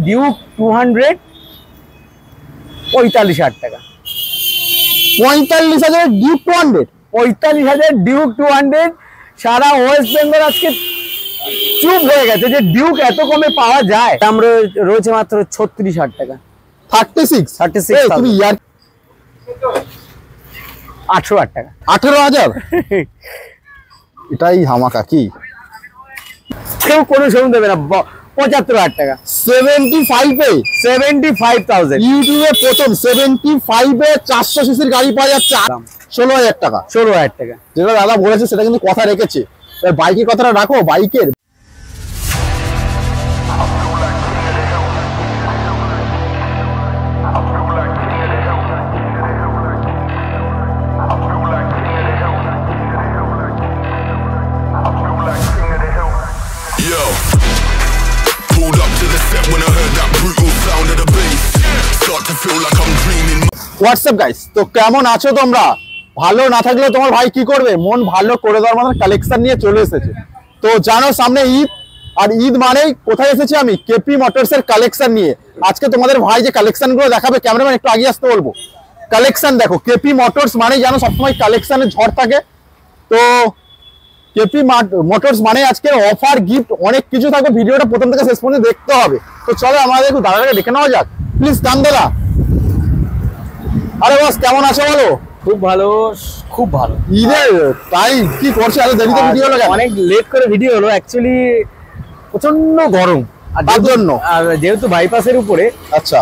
Duke 200 45,000 টাকা। 45,000 Duke 200, 45,000 Duke 200। সারা West Bengal আজকে চুপ হয়ে গেছে যে ডিউক এত কমে পাওয়া যায়। দাম রয়েছে মাত্র 36,000 টাকা। 36 তুমি ইয়ার 18,000 টাকা। 18,000 এটাই হামাকা কি? কেউ কোনো শোরুম দেবে না। 75,000 টাকা। 75,000 ইউটিউবে প্রথম 75 400 সিসির গাড়ি পাওয়া যাচ্ছে 16,000 টাকা। 16,000 টাকা। যেটা দাদা বলেছে সেটা কিন্তু কথা রেখেছে। বাইকের কথাটা রাখো, বাইকের হোয়াটসঅ্যাপ গাইস, তো কেমন আছো তোমরা? ভালো না থাকলে তোমার ভাই কি করবে? মন ভালো করে দেওয়ার মতো কালেকশন নিয়ে চলে এসেছে। তো জানো সামনে ঈদ, আর ঈদ মানেই কোথায় এসেছি আমি? কেপি মোটরস এর কালেকশন নিয়ে। আজকে তোমাদের ভাই যে কালেকশন গুলো দেখাবে, ক্যামেরাম্যান একটু আগে আসতে বলবো। কালেকশন দেখো, কেপি মোটরস মানেই জানো সবসময় কালেকশনের ঝড় থাকে। তো কেপি মোটরস মানে আজকে অফার, গিফট অনেক কিছু থাকবে। ভিডিওটা প্রথম থেকে শেষ পর্যন্ত দেখতে হবে। তো চলো আমাদের একটু দাদাকে দেখে নেওয়া যাক। প্লিজ কান্দলা। আরে বস, কেমন আছো বলো? খুব ভালো, খুব ভালো। ঈদের তাই কি করছে? এত দেরিতে ভিডিও হলো কেন? অনেক লেট করে ভিডিও হলো, অ্যাকচুয়ালি প্রচন্ড গরম তার জন্য। আর যেহেতু বাইপাসের উপরে আচ্ছা,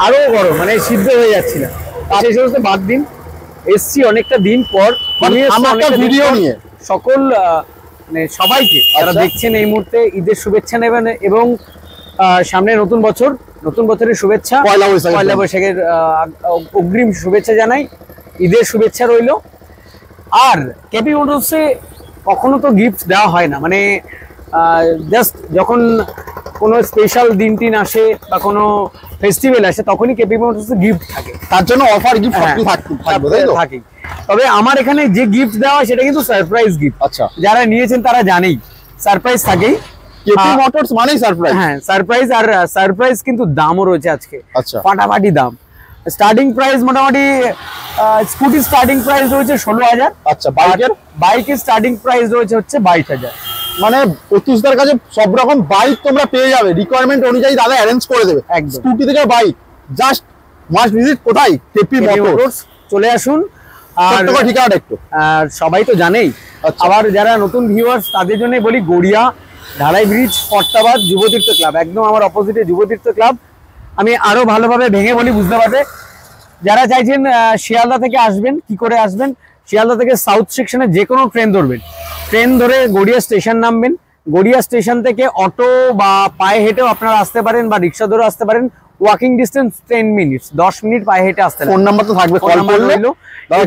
আরো গরম, মানে সিদ্ধ হয়ে যাচ্ছি না। সেই সমস্ত বাদ দিন, এসছি অনেকটা দিন পর ভিডিও নিয়ে সকল মানে সবাইকে যারা দেখছেন এই মুহূর্তে ঈদের শুভেচ্ছা নেবেন, এবং সামনে নতুন বছরের শুভেচ্ছা, পয়লা বৈশাখের অগ্রিম শুভেচ্ছা জানাই। ঈদের শুভেচ্ছা রইল। আর কেপি মোটরসে কখনো তো গিফট দেওয়া হয় না, মানে জাস্ট যখন কোনো স্পেশাল দিন টিন আসে বা কোনো ফেস্টিভ্যাল আসে তখনই কেপি মোটরসে গিফট থাকে। তার জন্য অফার গিফট থাকে। তবে আমার এখানে যে গিফট দেওয়া হয় সেটা কিন্তু সারপ্রাইজ গিফট। আচ্ছা, যারা নিয়েছেন তারা জানেই সারপ্রাইজ থাকেই। কেপি মোটরস মানেই সারপ্রাইজ। হ্যাঁ, সারপ্রাইজ। আর সারপ্রাইজ কিন্তু দামও রয়েছে আজকে। আচ্ছা, ফাটাফাটি দাম। স্টার্টিং প্রাইস মোটামুটি স্কুটি স্টার্টিং প্রাইস রয়েছে 16,000। আচ্ছা, বাইকের স্টার্টিং প্রাইস রয়েছে হচ্ছে 22,000। মানে প্রত্যুষদার কাছে সব রকম বাইক তোমরা পেয়ে যাবে, রিকোয়ারমেন্ট অনুযায়ী দাদা অ্যারেঞ্জ করে দেবে। স্কুটি থেকে বাইক, জাস্ট মাস্ট ভিজিট কোথায়? KP Motors. চলে আসুন। আর ঠিকানাটা একটু, আর সবাই তো জানেই। আবার যারা নতুন ভিউয়ার্স তাদের জন্য বলি, গড়িয়া ঢালাই ব্রিজ, ফরতাবাদ, যুবতীর্থ ক্লাব, একদম আমার অপোজিটে যুবতীর্থ ক্লাব। আমি আরো ভালোভাবে ভেঙে বলি, বুঝতে পারবে। যারা চাইছেন শিয়ালদা থেকে আসবেন, কি করে আসবেন? শিয়ালদা থেকে সাউথ সেকশনে যে কোনো ট্রেন ধরবেন, ট্রেন ধরে গড়িয়া স্টেশন নামবেন। গড়িয়া স্টেশন থেকে অটো বা পায়ে হেঁটেও আপনারা আসতে পারেন, বা রিক্সা ধরে আসতে পারেন। ওয়াকিং ডিস্টেন্স 10 মিনিট, 10 মিনিট পায়ে হেঁটে আসতে। ফোন নাম্বার তো থাকবে, কল করলে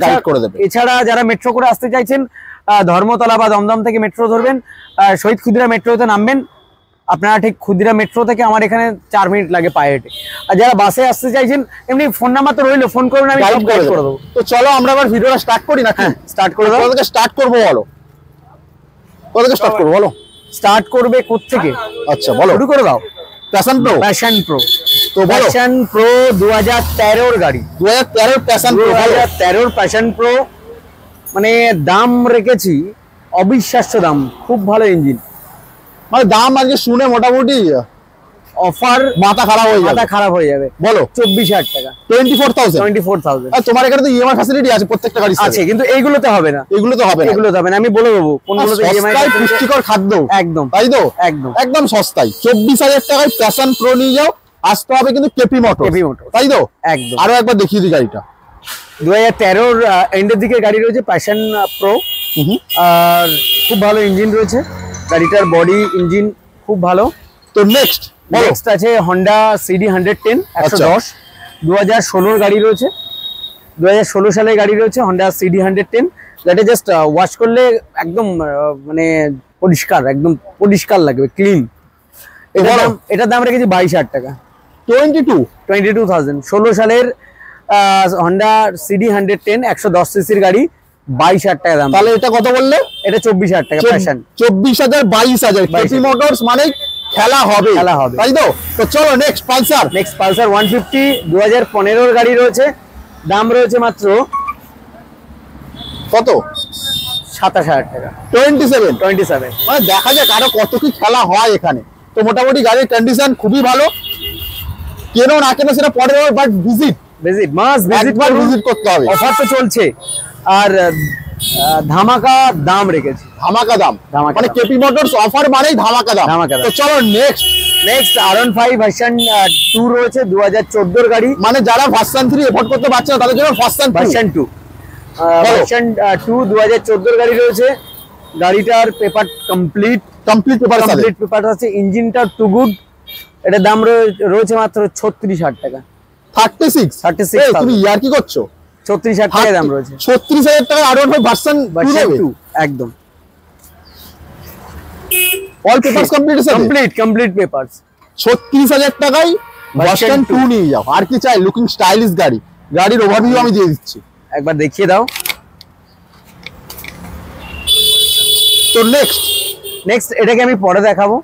গাইড করে দেবে। এছাড়া যারা মেট্রো করে আসতে চাইছেন, ধর্মতলা বা দমদম থেকে মেট্রো ধরবেন, শহীদ ক্ষুদিরাম মেট্রোতে নামবেন। আপনারা ঠিক ক্ষুদিরাম মেট্রো থেকে আমার এখানে 4 মিনিট লাগে পায়ে হেঁটে। আর যারা বাসে আসতে চাইছেন, এমনি ফোন নাম্বার তো রইলো, ফোন করবেন, আমি গাইড করে দেবো। তো চলো আমরা আবার ভিডিওটা স্টার্ট করি না? হ্যাঁ, স্টার্ট করে দাও। কোথা থেকে স্টার্ট করবো বলো? কোথা থেকে স্টার্ট করবো বলো? স্টার্ট করবে কোত্থেকে? আচ্ছা বলো, শুরু করে দাও। Passion pro. তো প্যাশন প্রো 2013 গাড়ি। 2013 প্যাশন প্রো। 2013 প্যাশন প্রো, মানে দাম রেখেছি অবিশ্বাস্য দাম, খুব ভালো ইঞ্জিন। মানে দাম আজকে শুনে মোটামুটি অফার মাথা খারাপ হয়ে যাবে। বলো 24,000 টাকা। 24,000। আর তোমার এখানে তো ইএমআই ফ্যাসিলিটি আছে প্রত্যেকটা গাড়ি আছে, কিন্তু এইগুলোতে হবে না। এগুলোতে হবে না, আমি বলে দেবো কোনগুলোতে ইএমআই। পুষ্টিকর খাদ্য একদম, তাই তো? একদম সস্তায় 24,000 টাকায় প্যাশন প্রো নিয়ে যাও। আসতে হবে কিন্তু কেপি মোটর, তাই তো? একদম। আরো একবার দেখিয়ে দিই গাড়িটা। 2013 এন্ডের দিকে গাড়ি রয়েছে প্যাশন প্রো। আর খুব ভালো ইঞ্জিন রয়েছে গাড়িটার, বডি ইঞ্জিন খুব ভালো। তো নেক্সট আছে হন্ডা সিডি 110 110, 2016 গাড়ি রয়েছে। 2016 সালের গাড়ি রয়েছে হন্ডা সিডি 110। গাড়িটা জাস্ট ওয়াশ করলে একদম মানে একদম পরিষ্কার লাগবে, ক্লিন। এটার দাম রেখেছি 22,000 টাকা। 22,000। 16 সালের হন্ডা সিডি 110 110 সিসির গাড়ি, 22,000 টাকা দাম। তাহলে এটা কত বললে? এটা 24,000 টাকা। প্যাশন 24,000 22,000। কেপি মোটরস মানে খেলা হবে খেলা হবে। তাই তো? তো চলো নেক্সট পালসার। নেক্সট পালসার 150 2015 গাড়ি রয়েছে, দাম রয়েছে মাত্র কত? 27,000 টাকা। 27 মানে দেখা যাক আরো কত কি খেলা হয় এখানে। তো মোটামুটি গাড়ির কন্ডিশন খুবই ভালো, কেন না কেন সেটা পরে, বাট ভিজিট করতে হবে। অফার তো চলছে আর ধামাকা দাম রেখেছি, ধামাকা দাম, ধামাকা মানে দাম। কেপি মোটরস অফার মানেই ধামাকা দাম। ধামাকা দাম। তো চলো নেক্সট R15 ভার্সন 2 রয়েছে 2014 গাড়ি, মানে যারা ভার্সন 3 এফোর্ড করতে পারছে না তাদের জন্য ভার্সন ভার্সন 2 2014 গাড়ি রয়েছে। গাড়িটার পেপার কমপ্লিট পেপার আছে, ইঞ্জিনটা টু গুড। এটার দাম রয়েছে মাত্র 36,000 টাকা। 36 তুমি ইয়ার কি করছো? 36,000 টাকা দাম রয়েছে। 36,000 টাকা R15 ভার্সন 2 একদম অল পেপারস কমপ্লিট পেপারস। 36,000 টাকায় ভার্সন 2 নিয়ে যাও, আর কি চাই? লুকিং স্টাইলিশ গাড়ি। গাড়ির ওভারভিউ আমি দিয়ে দিচ্ছি, একবার দেখিয়ে দাও। তো নেক্সট এটাকে আমি পরে দেখাবো।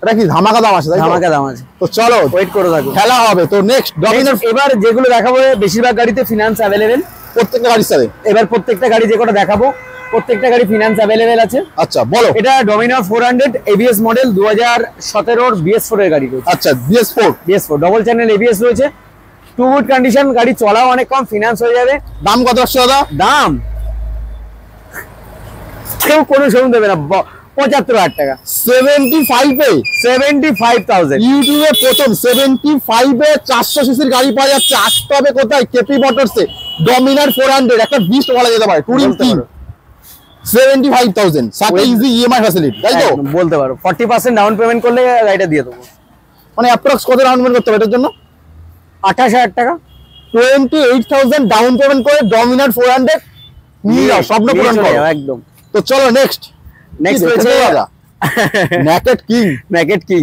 এটা কি ধামাকা দাম আছে? ধামাকা দাম আছে, তো চলো ওয়েট করে থাকো, খেলা হবে। তো নেক্সট ডমিনার। এবার যেগুলো দেখাবো বেশিরভাগ গাড়িতে ফিনান্স অ্যাভেলেবেল, প্রত্যেকটা গাড়ির সাথে। এবার প্রত্যেকটা গাড়ি যে কটা দেখাবো প্রত্যেকটা গাড়ি ফিনান্স অ্যাভেলেবেল আছে। আচ্ছা বলো। এটা ডমিনার 400 এবিএস মডেল 2017 BS4 এর গাড়ি রয়েছে। আচ্ছা BS4 ডবল চ্যানেল এবিএস রয়েছে, টু গুড কন্ডিশন, গাড়ি চলাও অনেক কম, ফিনান্স হয়ে যাবে। দাম কত আসছে দাদা? দাম কেউ কোনো শোরুম দেবে না, 75,000 টাকা। 75,000 ইউটিউবে প্রথম 75 এ 400 সিসির গাড়ি পাওয়া যাচ্ছে। আসতে হবে কোথায়? কেপি মোটরসে। ডমিনার 400 একটা বিস্ট বলা যেতে পারে, টুরিং কিং। 75,000 সাথে ইজি ইএমআই ফ্যাসিলিটি, তাই তো? বলতে পারো 40% ডাউন পেমেন্ট করলে গাড়িটা দিয়ে দেবো। মানে অ্যাপ্রক্স কত ডাউন পেমেন্ট করতে হবে এটার জন্য? 28,000 টাকা। 28,000 ডাউন পেমেন্ট করে ডমিনার 400 নিয়ে যাও, স্বপ্ন পূরণ করো একদম। তো চলো নেক্সট রয়েছে নেকেড কিং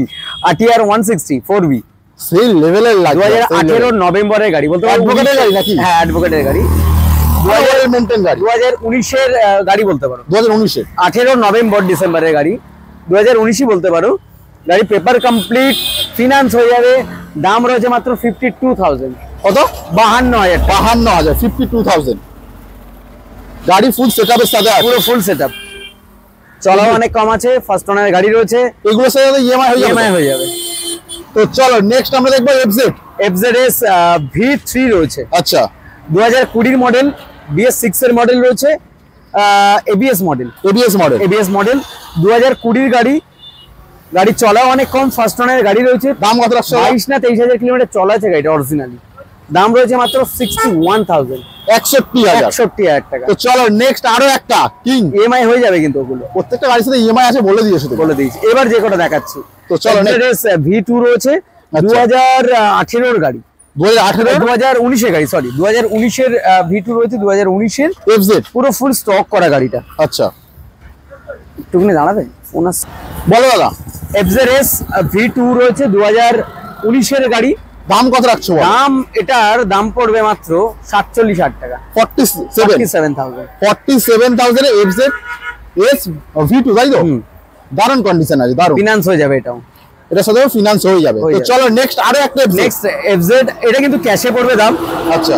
RTR 160 4V, সেই লেভেলের লাগে। 2018 নভেম্বরের গাড়ি, বলতে পারো অ্যাডভোকেটের গাড়ি নাকি? হ্যাঁ অ্যাডভোকেটের গাড়ি। 2019 এর গাড়ি বলতে পারো, 2019 18 নভেম্বর ডিসেম্বরের গাড়ি, 2019 বলতে পারো। গাড়ি পেপার কমপ্লিট, ফিনান্স হয়ে যাবে। দাম রয়েছে মাত্র 52,000। কত? 52,000 52,000 গাড়ি ফুল সেটআপের সাথে আছে, পুরো ফুল সেটআপ, চলাও অনেক কম আছে, ফার্স্ট ওনার গাড়ি রয়েছে, এগুলোর সাথে ইএমআই হয়ে যাবে। তো চলো নেক্সট আমরা দেখবো FZS V3 রয়েছে। আচ্ছা 2020 মডেল, BS6 এর মডেল রয়েছে, ABS মডেল 2020 গাড়ি। গাড়ি চলাও অনেক কম, ফার্স্ট ওনার গাড়ি রয়েছে। দাম কত রাখছো? 22 না 23,000 কিলোমিটার চলা আছে গাড়িটা অরিজিনালি। দাম রয়েছে মাত্র 61,000, 61,000 টাকা। তো চলো নেক্সট আরো একটা কিং। ইএমআই হয়ে যাবে কিন্তু ওগুলো, প্রত্যেকটা গাড়ির সাথে ইএমআই আছে বলে দিয়েছো, বলে দিয়েছি। এবার যে কটা দেখাচ্ছি, তো চলো V2 রয়েছে 2018 এর গাড়ি, 2019 এর গাড়ি, সরি 2019 এর V2 রয়েছে, 2019 এর FZ পুরো ফুল স্টক করা গাড়িটা। আচ্ছা একটুখানি দাঁড়াবে, বলো দাদা। FZS V2 রয়েছে 2019 এর গাড়ি। দাম কত রাখছো? দাম এটার দাম পড়বে মাত্র 47,000 টাকা, 47,000 এ FZS V2, তাই তো? দারুণ কন্ডিশন আছে, দারুণ ফিনান্স হয়ে যাবে এটাও, এটা সাথে ফিনান্স হয়ে যাবে। তো চলো নেক্সট আরো একটা নেক্সট FZ, এটা কিন্তু ক্যাশে পড়বে দাম। আচ্ছা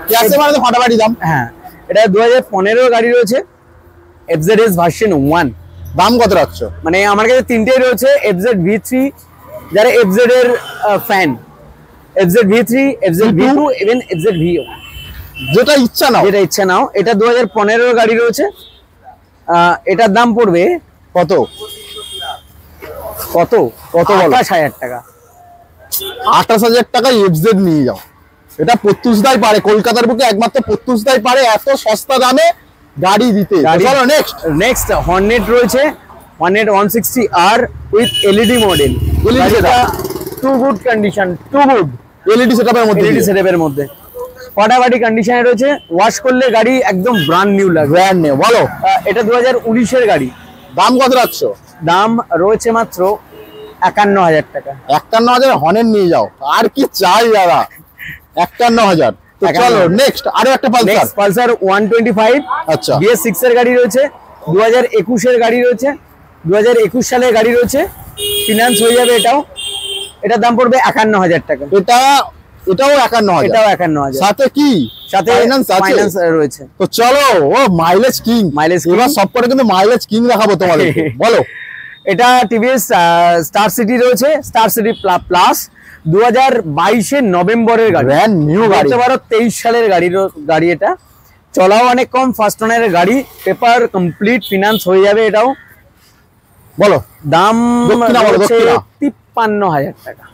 ক্যাশে মানে তো ফাটাফাটি দাম। হ্যাঁ এটা 2015 গাড়ি রয়েছে, FZS ভার্সন 1। দাম কত রাখছো? মানে আমার কাছে তিনটেই রয়েছে, FZ V3 যারা FZ এর fan, FZ V3, FZ V2, even FZ V1, যেটা ইচ্ছা নাও। এটা 2015 গাড়ি রয়েছে। এটার দাম পড়বে কত? 28,000 টাকা। 28,000 টাকায় FZ নিয়ে যাও। এটা প্রত্যুষদাই পারে, কলকাতার বুকে একমাত্র প্রত্যুষদাই পারে এত সস্তা দামে গাড়ি দিতে। চলো নেক্সট হর্নেট রয়েছে, Hornet 160R with LED model. Too good condition, too good LED সেটআপের মধ্যে ফাটাফাটি কন্ডিশনে রয়েছে। ওয়াশ করলে গাড়ি একদম ব্র্যান্ড নিউ লাগবে। Brand new. বলো। এটা 2019 এর গাড়ি। দাম কত রাখছো? দাম রয়েছে মাত্র 51,000 টাকা। 51,000 হর্নেট নিয়ে যাও, আর কি চাই দাদা? 51,000। তো চলো নেক্সট আরো একটা পালসার 125। আচ্ছা BS6 এর গাড়ি রয়েছে, 2021 এর গাড়ি রয়েছে, 2021 সালের গাড়ি রয়েছে। ফিনান্স হয়ে যাবে এটাও। এটার দাম পড়বে 51,000 টাকা। এটাও 51,000, এটাও 51,000, সাথে কি সাথে ফাইন্যান্স রয়েছে। তো চলো, ও মাইলেজ কিং, এবার সবকটা কিন্তু মাইলেজ কিং দেখাবো তোমাদের। বলো। এটা টিভিএস স্টার সিটি রয়েছে, স্টার সিটি প্লাস 2022 নভেম্বরের গাড়ি, ব্র্যান্ড নিউ গাড়ি, 23 সালের গাড়ি। এটা চলাও অনেক কম, ফার্স্ট ওনারের গাড়ি, পেপার কমপ্লিট, ফিনান্স হয়ে যাবে এটাও। বলো দাম হচ্ছে 53,000 টাকা,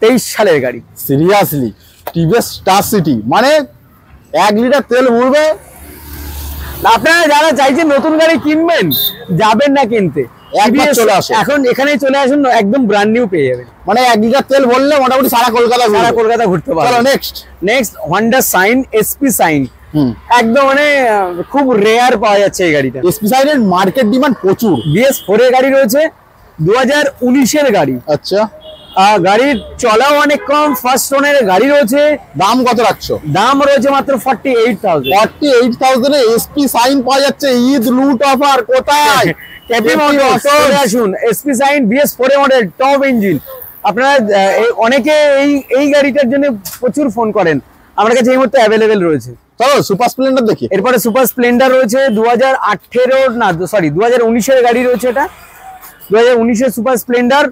23 সালের গাড়ি। সিরিয়াসলি টিভিএস স্টার সিটি মানে 1 লিটার তেল উড়বে। আপনারা যারা চাইছেন নতুন গাড়ি কিনবেন, যাবেন না কিনতে, চলে আসো, এখন এখানেই চলে আসুন, একদম ব্র্যান্ড নিউ পেয়ে যাবেন। মানে 1 লিটার তেল ভরলে মোটামুটি সারা কলকাতা ঘুরতে পারবেন। চলো next Honda Shine, SP Shine, একদম মানে খুব রেয়ার পাওয়া যাচ্ছে এই গাড়িটা। এসপি সাইনের মার্কেট ডিমান্ড প্রচুর। BS4 এর গাড়ি রয়েছে, 2019 এর গাড়ি। আচ্ছা, গাড়ির চলাও অনেক কম, ফার্স্ট ওনার গাড়ি রয়েছে। দাম কত রাখছো? দাম রয়েছে মাত্র 48,000। 48,000 এ এসপি সাইন পাওয়া যাচ্ছে। ঈদ লুট অফার কোথায়? কেপি মোটরস চলে আসুন। SP Shine BS4 model, top engine. আপনারা অনেকে এই গাড়িটার জন্য প্রচুর ফোন করেন, আমার কাছে এই মুহূর্তে অ্যাভেলেবেল রয়েছে। চলো সুপার স্প্লেন্ডার দেখি। এরপরে সুপার স্প্লেন্ডার রয়েছে, 2019 এর গাড়ি রয়েছে। এটা 2019 এর সুপার স্প্লেন্ডার,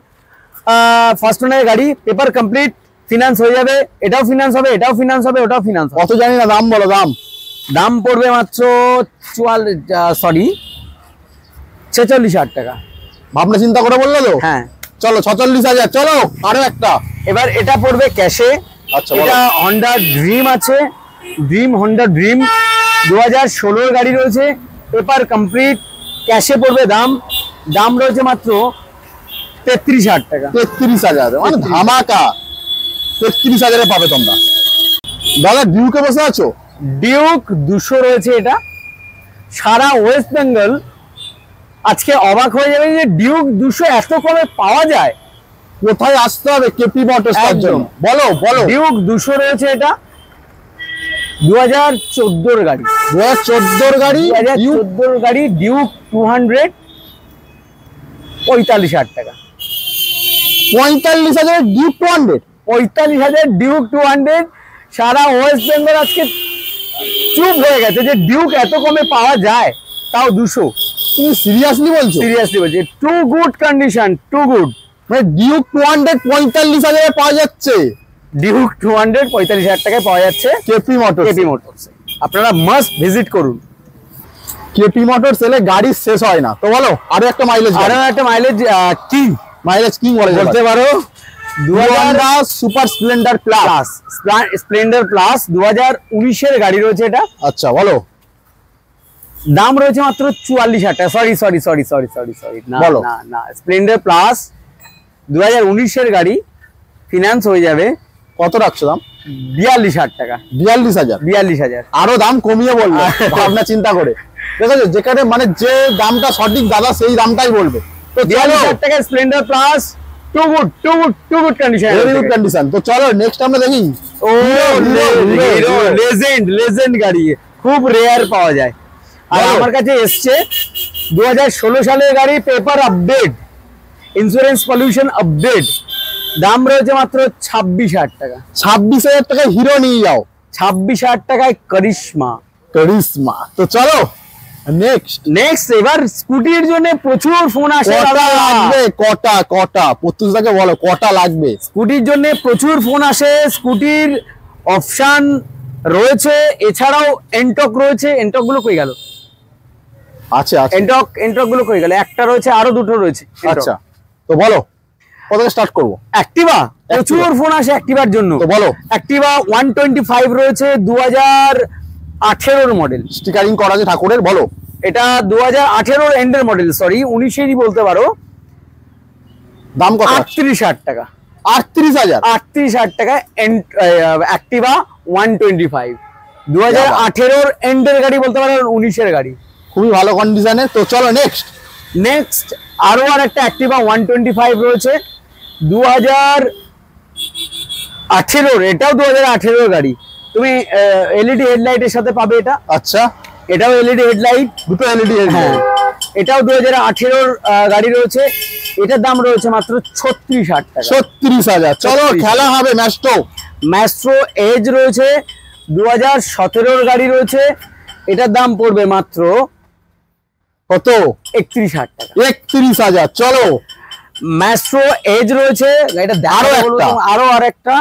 ফার্স্ট ওনার গাড়ি, পেপার কমপ্লিট, ফিনান্স হয়ে যাবে। এটাও ফিনান্স হবে, এটাও ফিনান্স হবে, ওটাও ফিনান্স হবে। কত জানি না, দাম বলো। দাম পড়বে মাত্র 46,000 টাকা। ভাবনা চিন্তা করে বললো তো? হ্যাঁ, চলো 46,000। চলো আরো একটা। এবার এটা পড়বে ক্যাশে। আচ্ছা, এটা হন্ডা ড্রিম আছে, হন্ডা ড্রিম 2016 এর গাড়ি রয়েছে, পেপার কমপ্লিট, ক্যাশে পড়বে। দাম রয়েছে মাত্র 33,000 টাকা। 33,000 মানে ধামাকা। 33,000 এ পাবে তোমরা। দাদা ডিউকে বসে আছো? ডিউক 200 রয়েছে। এটা সারা ওয়েস্ট বেঙ্গল আজকে অবাক হয়ে যাবে যে ডিউক 200 এত কমে পাওয়া যায়। কোথায় আসতে হবে? কেপি মোটরস এর জন্য। বলো। ডিউক 200 রয়েছে। এটা 2014 এর গাড়ি। 2014 এর গাড়ি। 2014 এর গাড়ি, ডিউক 200, 45,000 টাকা। 45,000 ডিউক 200? 45,000 ডিউক 200। সারা ওয়েস্ট বেঙ্গল আজকে চুপ হয়ে গেছে যে ডিউক এত কমে পাওয়া যায়, তাও 200। তুমি সিরিয়াসলি বলছো? সিরিয়াসলি বলছি, too good condition, too good. মানে ডিউক 200 45,000 এ পাওয়া যাচ্ছে। ডিউক 200 45,000 টাকায় পাওয়া যাচ্ছে কেপি মোটরস। আপনারা মাস্ট ভিজিট করুন। কেপি মোটরস এলে গাড়ি শেষ হয় না। তো বলো আরো একটা মাইলেজ কিং বলতে পারো। 2000 সুপার স্প্লেন্ডার প্লাস 2019 এর গাড়ি রয়েছে এটা। আচ্ছা বলো। দাম রয়েছে মাত্র 44,000 টাকা। সরি, না, স্প্লেন্ডার প্লাস 2019 এর গাড়ি, ফিনান্স হয়ে যাবে। কত রাখছো দাম? 42,000 টাকা। 42,000? আরো দাম কমিয়ে বলবে ভাবনা চিন্তা করে। দেখো যেখানে মানে যে দামটা সঠিক দাদা সেই দামটাই বলবে। তো 42,000 টাকা Splendor plus, too good condition. তো চলো নেক্সট আমরা দেখি। ও লেজেন্ড গাড়ি, খুব রেয়ার পাওয়া যায়। আর আমার কাছে এসছে 2016 সালের গাড়ি, paper update, insurance pollution update. দাম রয়েছে মাত্র 26,000 টাকা। 26,000 টাকায় হিরো নিয়ে যাও। 26,000 টাকায় কারিশমা। তো চলো নেক্সট। এবার স্কুটির জন্য প্রচুর ফোন আসে। কটা প্রত্যেকটাকে বলো কটা লাগবে? স্কুটির জন্য প্রচুর ফোন আসে। স্কুটির অপশন রয়েছে, এছাড়াও এন্টক রয়েছে। এন্টক গুলো কই গেল? এন্টক গুলো কই গেল? একটা রয়েছে, আরো দুটো রয়েছে। আচ্ছা তো বলো কোথায় স্টার্ট করবো? অ্যাক্টিভা, প্রচুর ফোন আসে অ্যাক্টিভার জন্য। তো বলো। অ্যাক্টিভা 125 রয়েছে, 2018 মডেল, স্টিকারিং করা আছে ঠাকুরের। বলো। এটা 2018 এন্ডের মডেল, সরি 19-এরই বলতে পারো। দাম কত? 38,000 টাকা। 38,000 টাকা অ্যাক্টিভা 125, 2018 এন্ডের গাড়ি বলতে পারো, 19-এর গাড়ি, খুবই ভালো কন্ডিশনে। তো চলো নেক্সট আরো একটা অ্যাক্টিভা 125 রয়েছে, 2018, এটাও 2018 গাড়ি। তুমি এলইডি হেডলাইটের সাথে পাবে এটা। আচ্ছা, এটাও এলইডি হেডলাইট, দুটো এলইডি হেডলাইট। এটাও 2018 গাড়ি রয়েছে। এটার দাম রয়েছে মাত্র 36,000 টাকা। 36,000। চলো খেলা হবে ম্যাস্ট্রো। ম্যাস্ট্রো এজ রয়েছে 2017 গাড়ি রয়েছে, এটার দাম পড়বে মাত্র কত? 31,000 টাকা। 31,000। চলো ম্যাস্ট্রো এজ রয়েছে, এটা আরো আরেকটা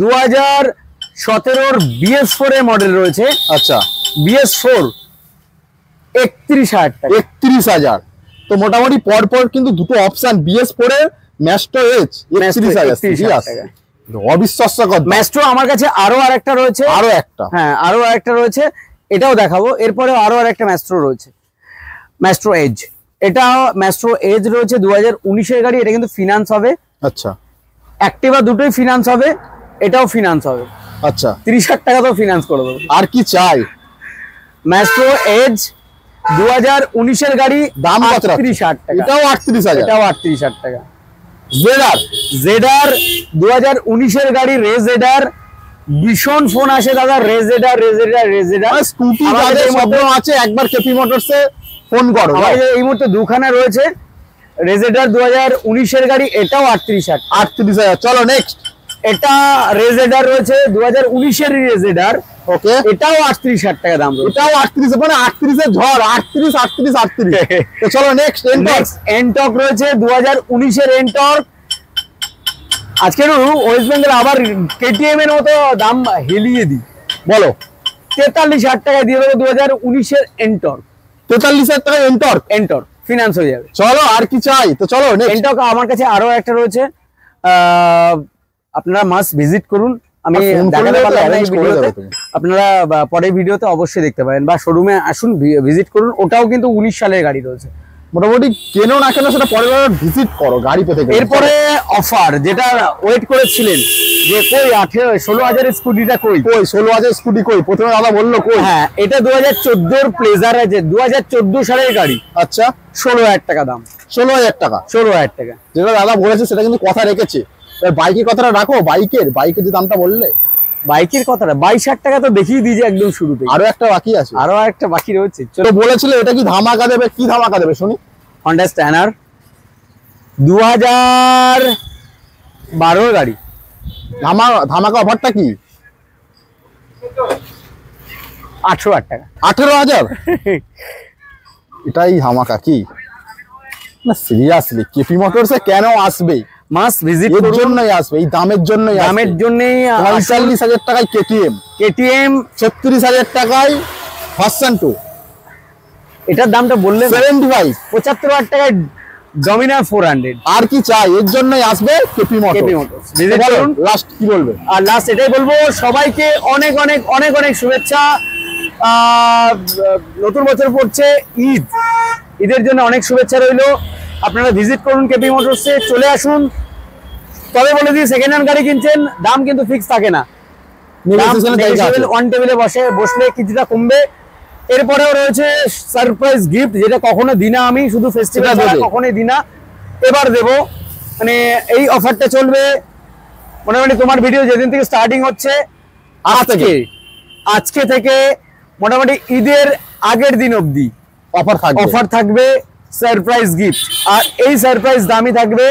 2017 BS4 এর মডেল রয়েছে। আচ্ছা, BS4 31,000 টাকা। 31,000। তো মোটামুটি পরপর কিন্তু দুটো অপশন, BS4 এর ম্যাস্ট্রো এজ 31,000 টাকা। অবিশ্বাস্যকর। ম্যাস্ট্রো আমার কাছে আরো আরেকটা রয়েছে, হ্যাঁ আরো আরেকটা রয়েছে, এটাও দেখাবো। এরপরে আরো আরেকটা ম্যাস্ট্রো রয়েছে, ম্যাস্ট্রো এজ। এটা ম্যাস্ট্রো এজ রয়েছে 2019 এর গাড়ি, এটা কিন্তু ফিনান্স হবে। আচ্ছা, অ্যাক্টিভা দুটোই ফিনান্স হবে, এটাও ফিনান্স হবে। আচ্ছা, 30,000 টাকা তো ফিনান্স করে দেবো। আর কি চাই? ম্যাস্ট্রো এজ 2019 এর গাড়ি, দাম কত? 30,000 টাকা। এটাও 38,000। এটাও 38,000 টাকা। জেডার 2019 এর গাড়ি, রেজেডার। ভীষণ ফোন আসে দাদা, রেজেডার। স্কুটি যাদের স্বপ্ন আছে একবার কেপি মোটরসে ফোন করো। এই মুহূর্তে দুখানা রয়েছে রেজেডার 2019 এর গাড়ি, এটাও 38,000। 38,000। চলো নেক্সট। এটা রেজেডার রয়েছে 2019 এর রেজেডার, ওকে, এটাও 38,000 টাকা দাম রয়েছে। এটাও 38, মানে 38 এর ঝড়। 38। তো চলো নেক্সট। এনটক রয়েছে 2019 এর এনটক। আজকে ওয়েস্ট বেঙ্গল আবার কেটিএম এর মতো দাম হেলিয়ে দিই, বলো। 43,000 টাকা দিয়ে দেবো 2019 এর এনটক। 43,000 টাকা এনটক ফিনান্স হয়ে যাবে। চলো আর কি চাই? তো চলো এনটক আমার কাছে আরো একটা রয়েছে, আপনারা মাস্ট ভিজিট করুন। আমি দেখাতে পারলাম না এই ভিডিওতে, আপনারা পরের ভিডিওতে অবশ্যই দেখতে পাবেন, বা শোরুমে আসুন, ভিজিট করুন। ওটাও কিন্তু 19 সালের গাড়ি রয়েছে। মোটামুটি কেনো না কেন সেটা পরের বার ভিজিট করো গাড়ি পেতে। এরপরে অফার, যেটা ওয়েট করেছিলেন যে কই 16,000 স্কুটিটা কই, 16,000 স্কুটি কই, প্রথমে দাদা বললো কই। হ্যাঁ, এটা 2014 প্লেজার আছে, 2014 সালের গাড়ি। আচ্ছা, 16,000 টাকা দাম। 16,000 টাকা। 16,000 টাকা। যেটা দাদা বলেছে সেটা কিন্তু কথা রেখেছে। বাইকের কথাটা রাখো, বাইকের যে দামটা বললে। বাইকের কথাটা 22,000 টাকা তো দেখিয়ে দিয়েছে একদম শুরুতে। আরো একটা বাকি আছে, আরো একটা বাকি রয়েছে। চলো বলেছিল এটা কি ধামাকা দেবে, কি ধামাকা দেবে শুনি। হন্ডা স্ট্যানার 2012 গাড়ি। ধামাকা অফারটা কি? 18,000 টাকা। 18,000? এটাই ধামাকা কি না? সিরিয়াসলি কেপি মোটরসে কেন আসবে? মাস্ট ভিজিট এর জন্যই আসবে, এই দামের জন্যই। 45,000 টাকায় কেটিএম, 36,000 টাকায় ভার্সন 2। এটার দামটা বললে 75। 75,000 টাকায় ডমিনার 400। আর কি চাই? এর জন্যই আসবে কেপি মোটরস। ভিজিট করুন। লাস্ট কি বলবে? আর লাস্ট এটাই বলবো, সবাইকে অনেক অনেক অনেক অনেক শুভেচ্ছা। নতুন বছর পড়ছে, ঈদের জন্য অনেক শুভেচ্ছা রইলো। আপনারা ভিজিট করুন কেপি মোটরসে, চলে আসুন। তবে বলে দিই, সেকেন্ড হ্যান্ড গাড়ি কিনছেন, দাম কিন্তু ফিক্স থাকে না। ওয়ান টেবিলে বসলে কিছুটা কমবে। এরপরেও রয়েছে সারপ্রাইজ গিফট, যেটা কখনো দিই না আমি, শুধু ফেস্টিভ্যাল কখনোই দিই না, এবার দেবো। মানে এই অফারটা চলবে মোটামুটি তোমার ভিডিও যেদিন থেকে স্টার্টিং হচ্ছে, আজকে থেকে মোটামুটি ঈদের আগের দিন অবধি অফার থাকবে, সারপ্রাইজ গিফট। আর এই সারপ্রাইজ দামই থাকবে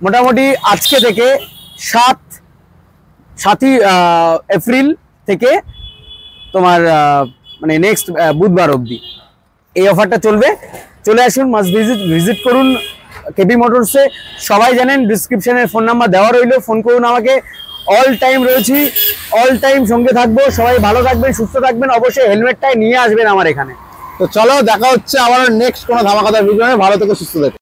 মোটামুটি আজকে থেকে 7ই এপ্রিল থেকে তোমার মানে নেক্সট বুধবার অবধি এই অফারটা চলবে। চলে আসুন, মাস্ট ভিজিট করুন কেপি মোটরসে। সবাই জানেন, ডিসক্রিপশনে ফোন নাম্বার দেওয়া রইলো, ফোন করুন আমাকে। অল টাইম রয়েছি, অল টাইম সঙ্গে থাকবো। সবাই ভালো থাকবেন, সুস্থ থাকবেন, অবশ্যই হেলমেটটাই নিয়ে আসবেন আমার এখানে। তো চলো দেখা হচ্ছে আবার নেক্সট কোনো ধামাকাদার ভিডিও। ভালো থেকে সুস্থ থাকবেন।